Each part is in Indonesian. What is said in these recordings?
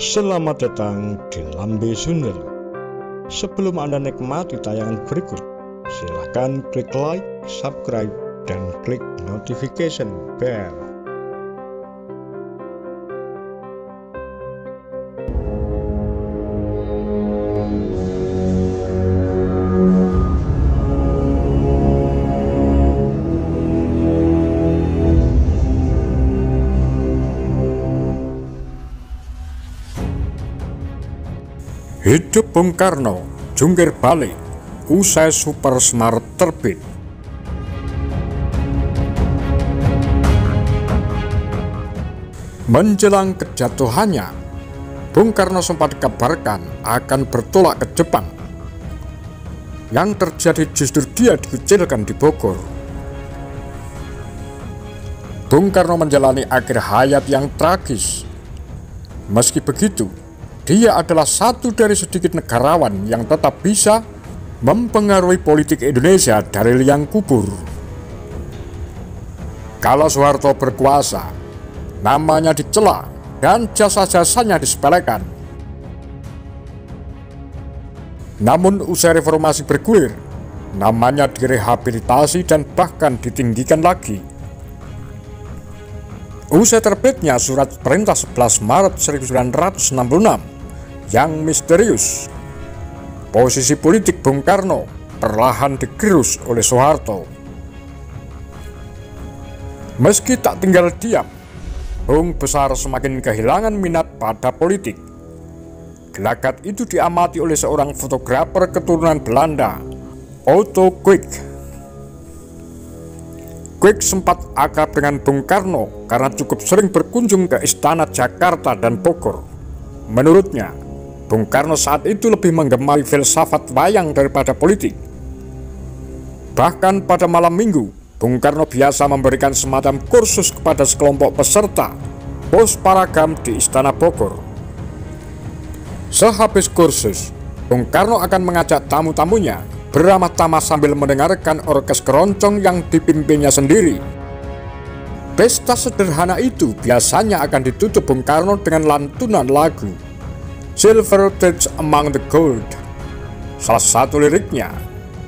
Selamat datang di Lambe Sundel. Sebelum Anda nikmati tayangan berikut, silakan klik like, subscribe, dan klik notification bell. Hidup Bung Karno jungkir balik usai Super Semar terbit. Menjelang kejatuhannya, Bung Karno sempat dikabarkan akan bertolak ke Jepang. Yang terjadi justru dia dikucilkan di Bogor. Bung Karno menjalani akhir hayat yang tragis. Meski begitu, dia adalah satu dari sedikit negarawan yang tetap bisa mempengaruhi politik Indonesia dari liang kubur. Kalau Soeharto berkuasa, namanya dicela dan jasa-jasanya disepelekan. Namun usai reformasi bergulir, namanya direhabilitasi dan bahkan ditinggikan lagi. Usai terbitnya surat perintah 11 Maret 1966 yang misterius, posisi politik Bung Karno perlahan digerus oleh Soeharto. Meski tak tinggal diam, Bung Besar semakin kehilangan minat pada politik. Gelagat itu diamati oleh seorang fotografer keturunan Belanda, Otto Kwik. Kwik sempat akrab dengan Bung Karno karena cukup sering berkunjung ke Istana Jakarta dan Bogor. Menurutnya, Bung Karno saat itu lebih menggemari filsafat wayang daripada politik. Bahkan pada malam minggu, Bung Karno biasa memberikan semacam kursus kepada sekelompok peserta pos paragam di Istana Bogor. Sehabis kursus, Bung Karno akan mengajak tamu-tamunya beramah tamah sambil mendengarkan orkes keroncong yang dipimpinnya sendiri. Pesta sederhana itu biasanya akan ditutup Bung Karno dengan lantunan lagu Silver Threads Among the Gold. Salah satu liriknya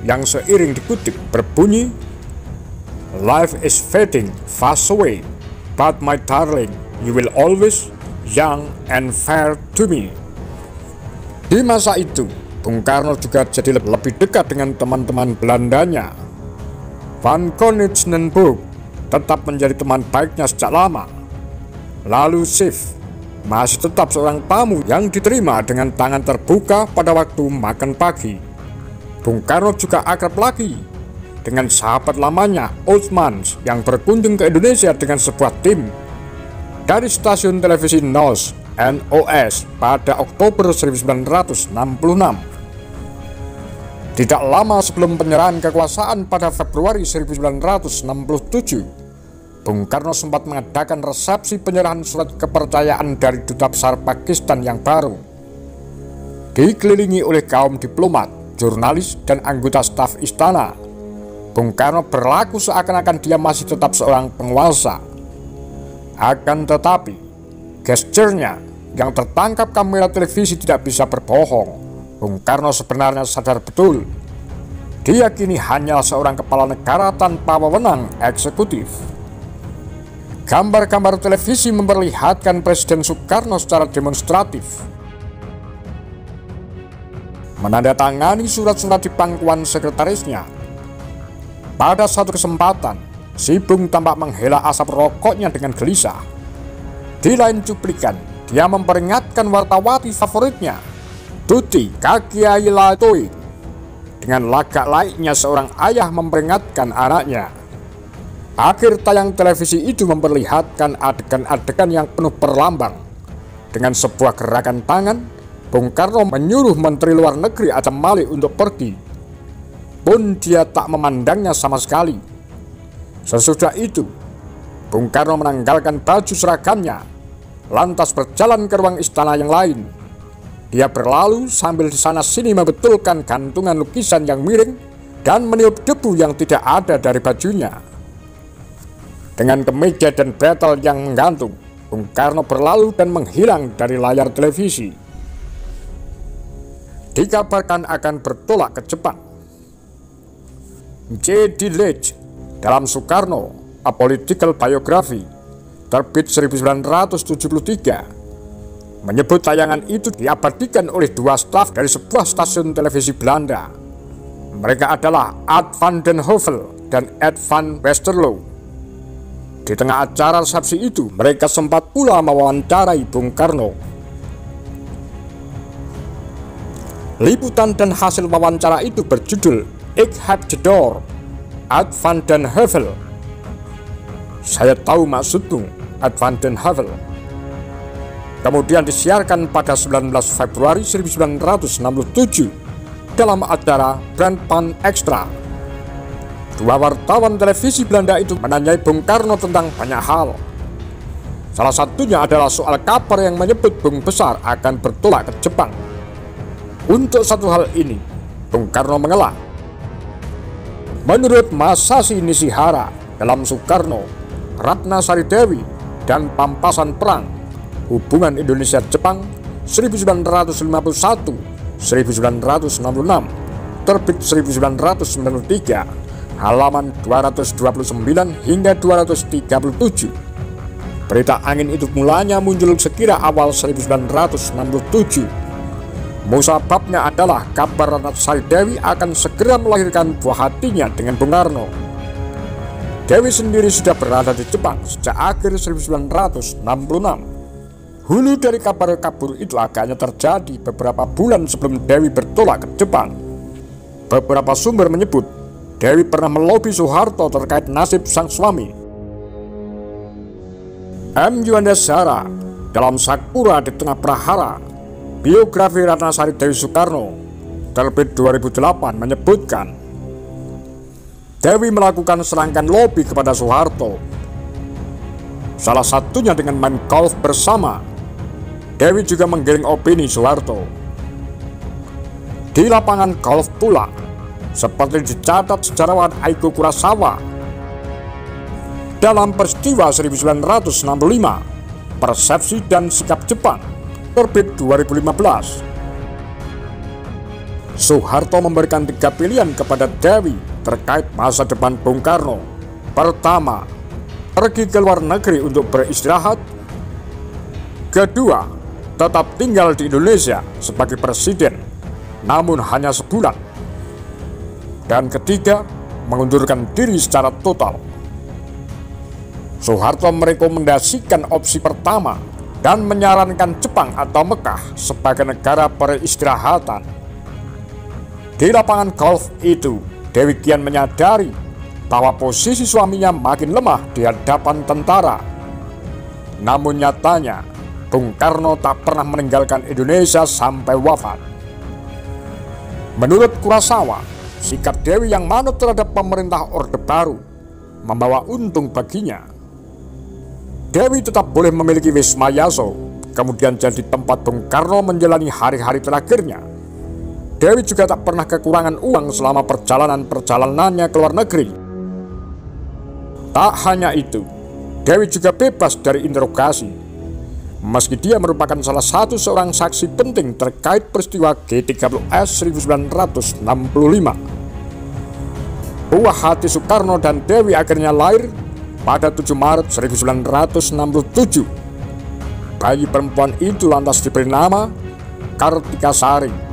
yang seiring dikutip berbunyi, "Life is fading fast away, but my darling, you will always young and fair to me." Di masa itu, Bung Karno juga jadi lebih dekat dengan teman-teman Belandanya. Van Koningsnenburg tetap menjadi teman baiknya sejak lama. Lalu Sif masih tetap seorang tamu yang diterima dengan tangan terbuka pada waktu makan pagi. Bung Karno juga akrab lagi dengan sahabat lamanya Othmans yang berkunjung ke Indonesia dengan sebuah tim dari stasiun televisi NOS pada Oktober 1966. Tidak lama sebelum penyerahan kekuasaan pada Februari 1967, Bung Karno sempat mengadakan resepsi penyerahan surat kepercayaan dari Duta Besar Pakistan yang baru. Dikelilingi oleh kaum diplomat, jurnalis, dan anggota staf istana, Bung Karno berlaku seakan-akan dia masih tetap seorang penguasa. Akan tetapi, gesturnya yang tertangkap kamera televisi tidak bisa berbohong. Bung Karno sebenarnya sadar betul, dia kini hanya seorang kepala negara tanpa wewenang eksekutif. Gambar-gambar televisi memperlihatkan Presiden Soekarno secara demonstratif menandatangani surat-surat di pangkuan sekretarisnya. Pada satu kesempatan, si Bung tampak menghela asap rokoknya dengan gelisah. Di lain cuplikan, dia memperingatkan wartawati favoritnya, Tuti Kakiailatoi, dengan lagak layaknya seorang ayah memperingatkan anaknya. Akhir tayang televisi itu memperlihatkan adegan-adegan yang penuh perlambang. Dengan sebuah gerakan tangan, Bung Karno menyuruh Menteri Luar Negeri Acham Malik untuk pergi. Pun dia tak memandangnya sama sekali. Sesudah itu, Bung Karno menanggalkan baju seragamnya, lantas berjalan ke ruang istana yang lain. Dia berlalu sambil di sana sini membetulkan gantungan lukisan yang miring dan meniup debu yang tidak ada dari bajunya. Dengan kemeja dan betel yang menggantung, Bung Karno berlalu dan menghilang dari layar televisi. Dikabarkan akan bertolak ke Jepang. J.D. Leach dalam Soekarno, A Political Biography, terbit 1973, menyebut tayangan itu diabadikan oleh dua staf dari sebuah stasiun televisi Belanda. Mereka adalah Ad van den Heuvel dan Ed van Westerlo. Di tengah acara resepsi itu, mereka sempat pula mewawancarai Bung Karno. Liputan dan hasil wawancara itu berjudul Ik heb je door, Ad van den Heuvel. Saya tahu maksudmu, Ad van den Heuvel. Kemudian disiarkan pada 19 Februari 1967 dalam acara Brandpan Extra. Dua wartawan televisi Belanda itu menanyai Bung Karno tentang banyak hal. Salah satunya adalah soal kabar yang menyebut Bung Besar akan bertolak ke Jepang. Untuk satu hal ini, Bung Karno mengelak. Menurut Masashi Nishihara dalam Soekarno, Ratna Sari Dewi, dan Pampasan Perang, Hubungan Indonesia-Jepang 1951-1966, terbit 1993, halaman 229 hingga 237. Berita angin itu mulanya muncul sekira awal 1967. Musababnya adalah kabar Ratna Sari Dewi akan segera melahirkan buah hatinya dengan Bung Karno. Dewi sendiri sudah berada di Jepang sejak akhir 1966. Hulu dari kabar kabur itu agaknya terjadi beberapa bulan sebelum Dewi bertolak ke Jepang. Beberapa sumber menyebut Dewi pernah melobi Soeharto terkait nasib sang suami. M. Yuandasara dalam Sakura di Tengah Prahara, biografi Ratna Sari Dewi Soekarno, terbit 2008, menyebutkan Dewi melakukan serangkaian lobi kepada Soeharto. Salah satunya dengan main golf bersama. Dewi juga menggiring opini Soeharto. Di lapangan golf pula, seperti dicatat sejarawan Aiko Kurosawa dalam peristiwa 1965, Persepsi dan Sikap Jepang, terbit 2015. Soeharto memberikan 3 pilihan kepada Dewi terkait masa depan Bung Karno. Pertama, pergi ke luar negeri untuk beristirahat. Kedua, tetap tinggal di Indonesia sebagai presiden, namun hanya sebulan. Dan ketiga, mengundurkan diri secara total. Soeharto merekomendasikan opsi pertama dan menyarankan Jepang atau Mekah sebagai negara peristirahatan. Di lapangan golf itu, Dewi kian menyadari bahwa posisi suaminya makin lemah di hadapan tentara. Namun nyatanya, Bung Karno tak pernah meninggalkan Indonesia sampai wafat. Menurut Kurosawa, sikap Dewi yang manut terhadap pemerintah Orde Baru membawa untung baginya. Dewi tetap boleh memiliki Wisma Yaso, kemudian jadi tempat Bung Karno menjalani hari-hari terakhirnya. Dewi juga tak pernah kekurangan uang selama perjalanannya ke luar negeri. Tak hanya itu, Dewi juga bebas dari interogasi, meski dia merupakan salah satu seorang saksi penting terkait peristiwa G30S 1965. Buah hati Soekarno dan Dewi akhirnya lahir pada 7 Maret 1967. Bayi perempuan itu lantas diberi nama Kartika Sari.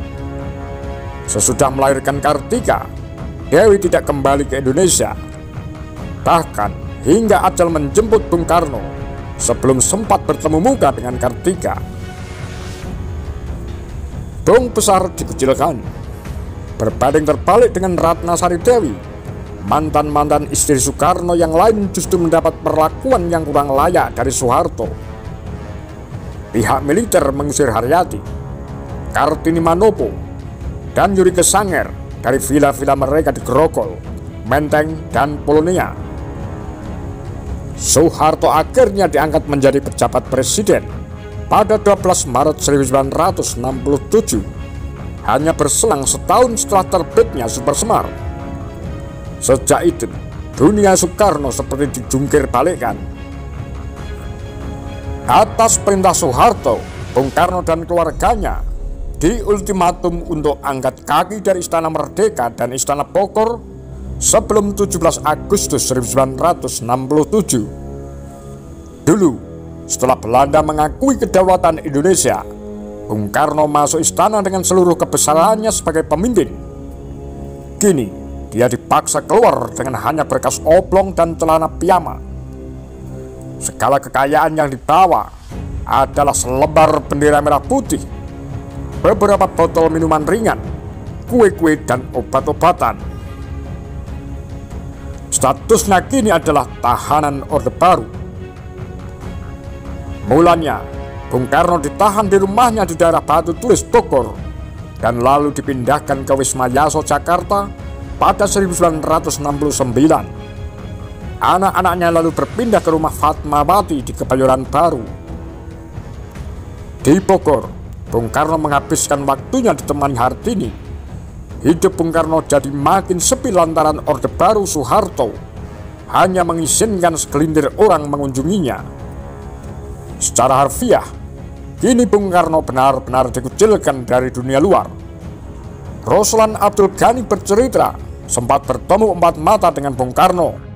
Sesudah melahirkan Kartika, Dewi tidak kembali ke Indonesia. Bahkan hingga ajal menjemput Bung Karno sebelum sempat bertemu muka dengan Kartika. Bung Besar dikucilkan. Berbanding terbalik dengan Ratna Sari Dewi, mantan-mantan istri Soekarno yang lain justru mendapat perlakuan yang kurang layak dari Soeharto. Pihak militer mengusir Haryati, Kartini Manopo, dan Yuri Kesanger dari villa-villa mereka di Grogol, Menteng, dan Polonia. Soeharto akhirnya diangkat menjadi pejabat presiden pada 12 Maret 1967, hanya berselang setahun setelah terbitnya Super Semar. Sejak itu, dunia Soekarno seperti dijungkir balikkan. Atas perintah Soeharto, Bung Karno dan keluarganya diultimatum untuk angkat kaki dari Istana Merdeka dan Istana Bogor sebelum 17 Agustus 1967. Dulu, setelah Belanda mengakui kedaulatan Indonesia, Bung Karno masuk istana dengan seluruh kebesarannya sebagai pemimpin. Kini, dia dipaksa keluar dengan hanya berkas oblong dan celana piyama. Segala kekayaan yang dibawa adalah selebar bendera merah putih, beberapa botol minuman ringan, kue-kue dan obat-obatan. Statusnya kini adalah tahanan Orde Baru. Mulanya, Bung Karno ditahan di rumahnya di daerah Batu Tulis, Bogor, dan lalu dipindahkan ke Wisma Yaso, Jakarta pada 1969. Anak-anaknya lalu berpindah ke rumah Fatmawati di Kebayoran Baru. Di Bogor, Bung Karno menghabiskan waktunya ditemani Hartini. Hidup Bung Karno jadi makin sepi lantaran Orde Baru Soeharto hanya mengizinkan segelintir orang mengunjunginya. Secara harfiah, kini Bung Karno benar-benar dikucilkan dari dunia luar. Roslan Abdul Ghani bercerita sempat bertemu empat mata dengan Bung Karno.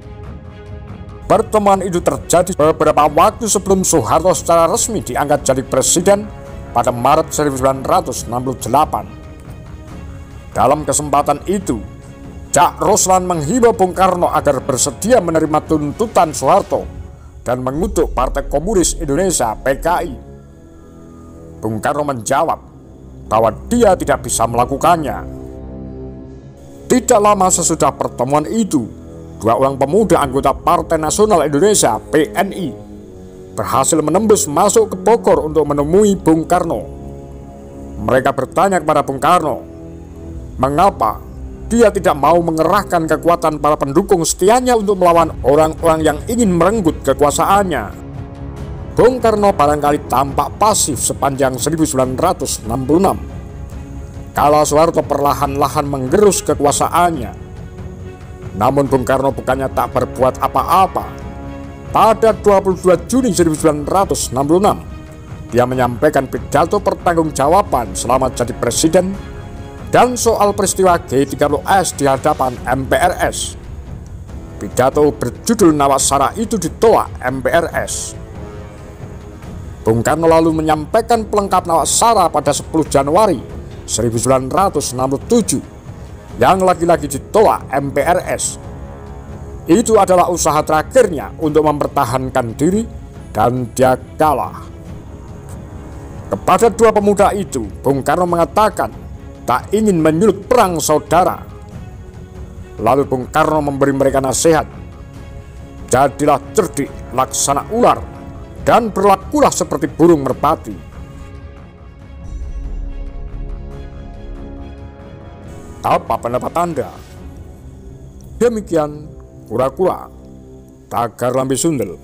Pertemuan itu terjadi beberapa waktu sebelum Soeharto secara resmi diangkat jadi presiden pada Maret 1968. Dalam kesempatan itu, Cak Roslan menghimbau Bung Karno agar bersedia menerima tuntutan Soeharto dan mengutuk Partai Komunis Indonesia (PKI). Bung Karno menjawab bahwa dia tidak bisa melakukannya. Tidak lama sesudah pertemuan itu, dua orang pemuda anggota Partai Nasional Indonesia (PNI) berhasil menembus masuk ke Bogor untuk menemui Bung Karno. Mereka bertanya kepada Bung Karno, mengapa dia tidak mau mengerahkan kekuatan para pendukung setianya untuk melawan orang-orang yang ingin merenggut kekuasaannya. Bung Karno barangkali tampak pasif sepanjang 1966. Kala Soeharto perlahan-lahan menggerus kekuasaannya. Namun Bung Karno bukannya tak berbuat apa-apa. Pada 22 Juni 1966, dia menyampaikan pidato pertanggungjawaban selama jadi presiden dan soal peristiwa G30S di hadapan MPRS. Pidato berjudul Nawasara itu ditolak MPRS. Bung Karno lalu menyampaikan pelengkap Nawasara pada 10 Januari 1967 yang lagi-lagi ditolak MPRS. Itu adalah usaha terakhirnya untuk mempertahankan diri dan dia kalah. Kepada dua pemuda itu, Bung Karno mengatakan tak ingin menyulut perang saudara. Lalu Bung Karno memberi mereka nasihat, jadilah cerdik laksana ular dan berlakulah seperti burung merpati. Apa pendapat Anda? Demikian kura-kura Tagar Lambe Sundel.